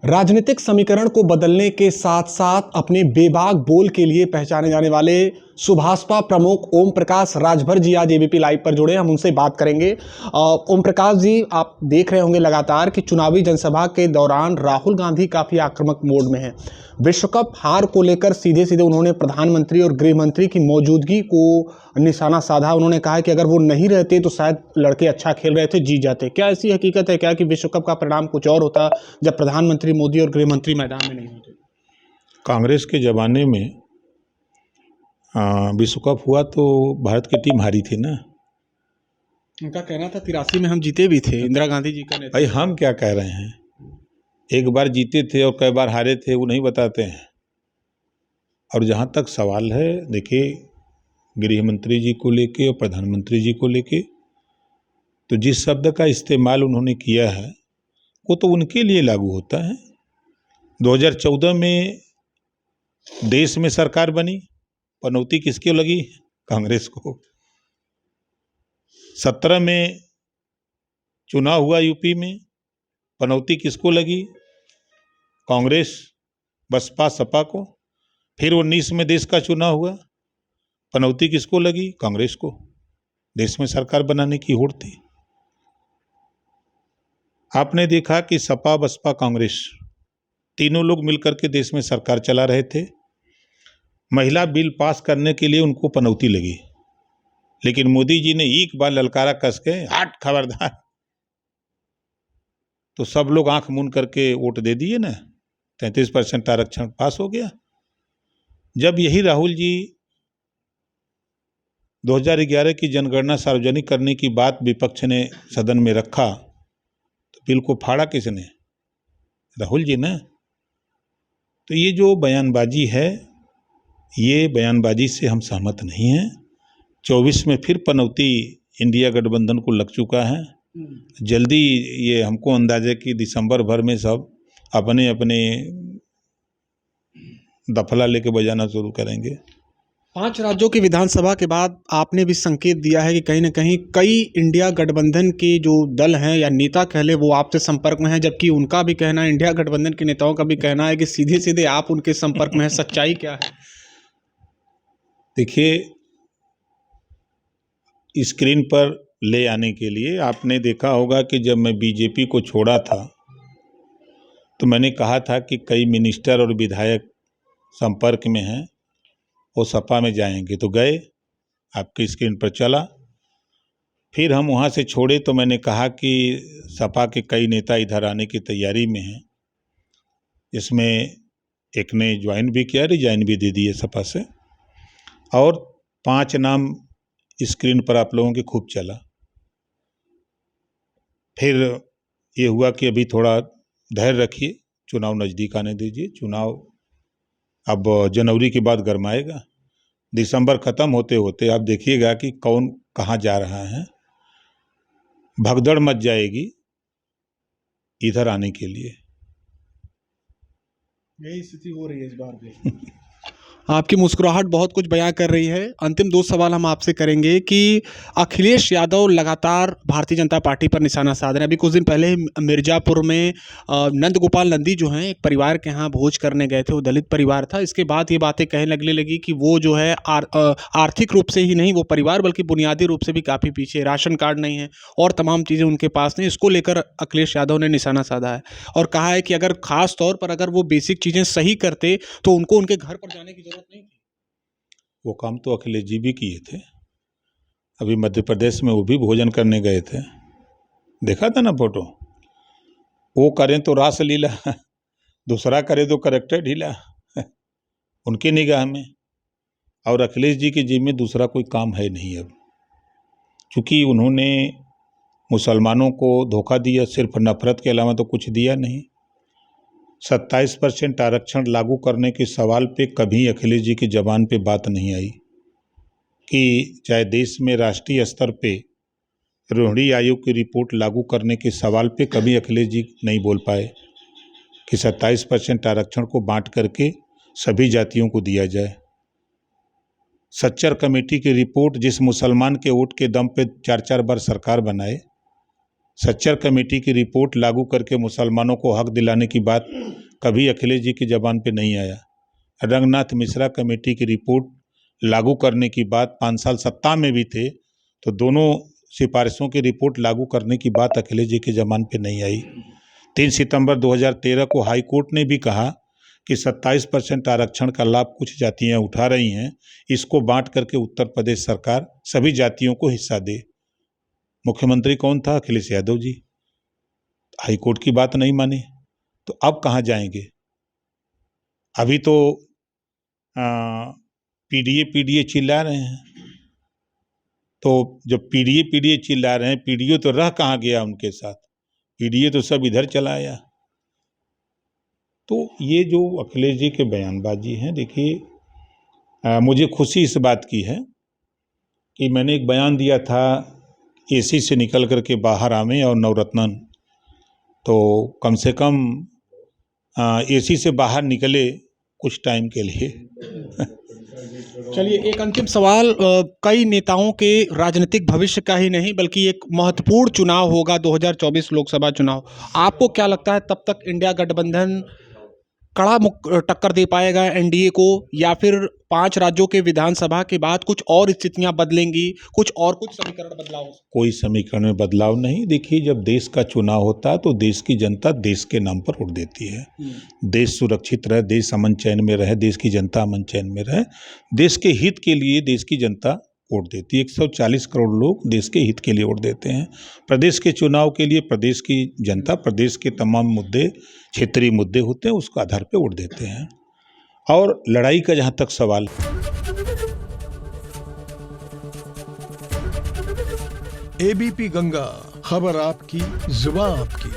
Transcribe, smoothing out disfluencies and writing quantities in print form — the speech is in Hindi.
राजनीतिक समीकरण को बदलने के साथ साथ अपने बेबाक बोल के लिए पहचाने जाने वाले सुभाषपा प्रमुख ओम प्रकाश राजभर जी आज एबीपी लाइव पर जुड़े। हम उनसे बात करेंगे। ओम प्रकाश जी, आप देख रहे होंगे लगातार कि चुनावी जनसभा के दौरान राहुल गांधी काफी आक्रामक मोड में हैं। विश्व कप हार को लेकर सीधे सीधे उन्होंने प्रधानमंत्री और गृह मंत्री की मौजूदगी को निशाना साधा। उन्होंने कहा कि अगर वो नहीं रहते तो शायद लड़के अच्छा खेल रहे थे, जीत जाते। क्या ऐसी हकीकत है क्या कि विश्व कप का परिणाम कुछ और होता जब प्रधानमंत्री मोदी और गृह मंत्री मैदान में नहीं होते? कांग्रेस के ज़माने में विश्व कप हुआ तो भारत की टीम हारी थी ना। उनका कहना था 83 में हम जीते भी थे, इंदिरा गांधी जी का भाई हम क्या कह रहे हैं, एक बार जीते थे और कई बार हारे थे वो नहीं बताते हैं। और जहाँ तक सवाल है, देखिए गृह मंत्री जी को लेके और प्रधानमंत्री जी को लेके तो जिस शब्द का इस्तेमाल उन्होंने किया है वो तो उनके लिए लागू होता है। 2014 में देश में सरकार बनी, पनौती किसको लगी? कांग्रेस को। 17 में चुनाव हुआ यूपी में, पनौती किसको लगी? कांग्रेस, बसपा, सपा को। फिर 19 में देश का चुनाव हुआ, पनौती किसको लगी? कांग्रेस को। देश में सरकार बनाने की होड़ थी। आपने देखा कि सपा, बसपा, कांग्रेस तीनों लोग मिलकर के देश में सरकार चला रहे थे। महिला बिल पास करने के लिए उनको पनौती लगी, लेकिन मोदी जी ने एक बार ललकारा कस के, हट खबरदार, तो सब लोग आंख मूंद करके वोट दे दिए ना। 33% आरक्षण पास हो गया। जब यही राहुल जी 2011 की जनगणना सार्वजनिक करने की बात विपक्ष ने सदन में रखा तो बिल को फाड़ा किसने? राहुल जी ना। तो ये जो बयानबाजी है, ये बयानबाजी से हम सहमत नहीं हैं। 24 में फिर पनौती इंडिया गठबंधन को लग चुका है। जल्दी ये हमको अंदाजा कि दिसंबर भर में सब अपने अपने दफला लेके बजाना शुरू करेंगे। 5 राज्यों की विधानसभा के बाद आपने भी संकेत दिया है कि कहीं ना कहीं कई इंडिया गठबंधन के जो दल हैं या नेता कह ले वो आपसे संपर्क में हैं, जबकि उनका भी कहना है, इंडिया गठबंधन के नेताओं का भी कहना है कि सीधे सीधे आप उनके संपर्क में हैं। सच्चाई क्या है? देखिए, स्क्रीन पर ले आने के लिए आपने देखा होगा कि जब मैं बीजेपी को छोड़ा था तो मैंने कहा था कि कई मिनिस्टर और विधायक संपर्क में हैं, वो सपा में जाएंगे, तो गए, आपकी स्क्रीन पर चला। फिर हम वहाँ से छोड़े तो मैंने कहा कि सपा के कई नेता इधर आने की तैयारी में हैं। इसमें एक ने ज्वाइन भी किया, रिजाइन भी दे दिए सपा से, और 5 नाम स्क्रीन पर आप लोगों के खूब चला। फिर ये हुआ कि अभी थोड़ा धैर्य रखिए, चुनाव नज़दीक आने दीजिए। चुनाव अब जनवरी के बाद गरमाएगा। दिसंबर ख़त्म होते होते आप देखिएगा कि कौन कहाँ जा रहा है। भगदड़ मच जाएगी इधर आने के लिए। यही स्थिति हो रही है इस बार भी। आपकी मुस्कुराहट बहुत कुछ बयां कर रही है। अंतिम 2 सवाल हम आपसे करेंगे कि अखिलेश यादव लगातार भारतीय जनता पार्टी पर निशाना साध रहे हैं। अभी कुछ दिन पहले मिर्जापुर में नंद गोपाल नंदी जो हैं एक परिवार के यहाँ भोज करने गए थे, वो दलित परिवार था। इसके बाद ये बातें कहने लगने लगी कि वो जो है आर्थिक रूप से ही नहीं वो परिवार, बल्कि बुनियादी रूप से भी काफ़ी पीछे, राशन कार्ड नहीं है और तमाम चीज़ें उनके पास नहीं। इसको लेकर अखिलेश यादव ने निशाना साधा है और कहा है कि अगर खास तौर पर अगर वो बेसिक चीज़ें सही करते तो उनको उनके घर पर जाने की जरूरत नहीं थी। वो काम तो अखिलेश जी भी किए थे। अभी मध्य प्रदेश में वो भी भोजन करने गए थे, देखा था ना फोटो। वो करें तो रासलीला, दूसरा करे तो करेक्टर ढीला उनकी निगाह में। और अखिलेश जी की जेब में दूसरा कोई काम है नहीं अब, क्योंकि उन्होंने मुसलमानों को धोखा दिया, सिर्फ नफरत के अलावा तो कुछ दिया नहीं। 27% आरक्षण लागू करने के सवाल पे कभी अखिलेश जी की जबान पे बात नहीं आई कि चाहे देश में राष्ट्रीय स्तर पे रोहिणी आयोग की रिपोर्ट लागू करने के सवाल पे कभी अखिलेश जी नहीं बोल पाए कि 27% आरक्षण को बांट करके सभी जातियों को दिया जाए। सच्चर कमेटी की रिपोर्ट, जिस मुसलमान के वोट के दम पे 4-4 बार सरकार बनाए, सच्चर कमेटी की रिपोर्ट लागू करके मुसलमानों को हक दिलाने की बात कभी अखिलेश जी की जबान पे नहीं आया। रंगनाथ मिश्रा कमेटी की रिपोर्ट लागू करने की बात 5 साल सत्ता में भी थे तो दोनों सिफारिशों की रिपोर्ट लागू करने की बात अखिलेश जी की जबान पे नहीं आई। 3 सितंबर 2013 को हाई कोर्ट ने भी कहा कि 27% आरक्षण का लाभ कुछ जातियां उठा रही हैं, इसको बांट करके उत्तर प्रदेश सरकार सभी जातियों को हिस्सा दे। मुख्यमंत्री कौन था? अखिलेश यादव जी। हाई कोर्ट की बात नहीं मानी तो अब कहाँ जाएंगे? अभी तो पीडीए चिल्ला रहे हैं, तो जब पीडीए चिल्ला रहे हैं, पीडीए तो रह कहाँ गया उनके साथ? पीडीए तो सब इधर चला आया। तो ये जो अखिलेश जी के बयानबाजी हैं, देखिए मुझे खुशी इस बात की है कि मैंने एक बयान दिया था एसी से निकल करके बाहर आवे और नवरत्न, तो कम से कम एसी से बाहर निकले कुछ टाइम के लिए। चलिए, एक अंतिम सवाल। कई नेताओं के राजनीतिक भविष्य का ही नहीं बल्कि एक महत्वपूर्ण चुनाव होगा 2024 लोकसभा चुनाव। आपको क्या लगता है तब तक इंडिया गठबंधन कड़ा टक्कर दे पाएगा एनडीए को, या फिर 5 राज्यों के विधानसभा के बाद कुछ और स्थितियां बदलेंगी, कुछ समीकरण बदलाव? कोई समीकरण में बदलाव नहीं। देखिए, जब देश का चुनाव होता है तो देश की जनता देश के नाम पर वोट देती है। देश सुरक्षित रहे, देश अमन चैन में रहे, देश की जनता अमन चैन में रहे, देश के हित के लिए देश की जनता वोट देती है। 140 करोड़ लोग देश के हित के लिए वोट देते हैं। प्रदेश के चुनाव के लिए प्रदेश की जनता प्रदेश के तमाम मुद्दे, क्षेत्रीय मुद्दे होते हैं, उसके आधार पर वोट देते हैं। और लड़ाई का जहाँ तक सवाल, एबीपी गंगा, खबर आपकी, जुबान आपकी।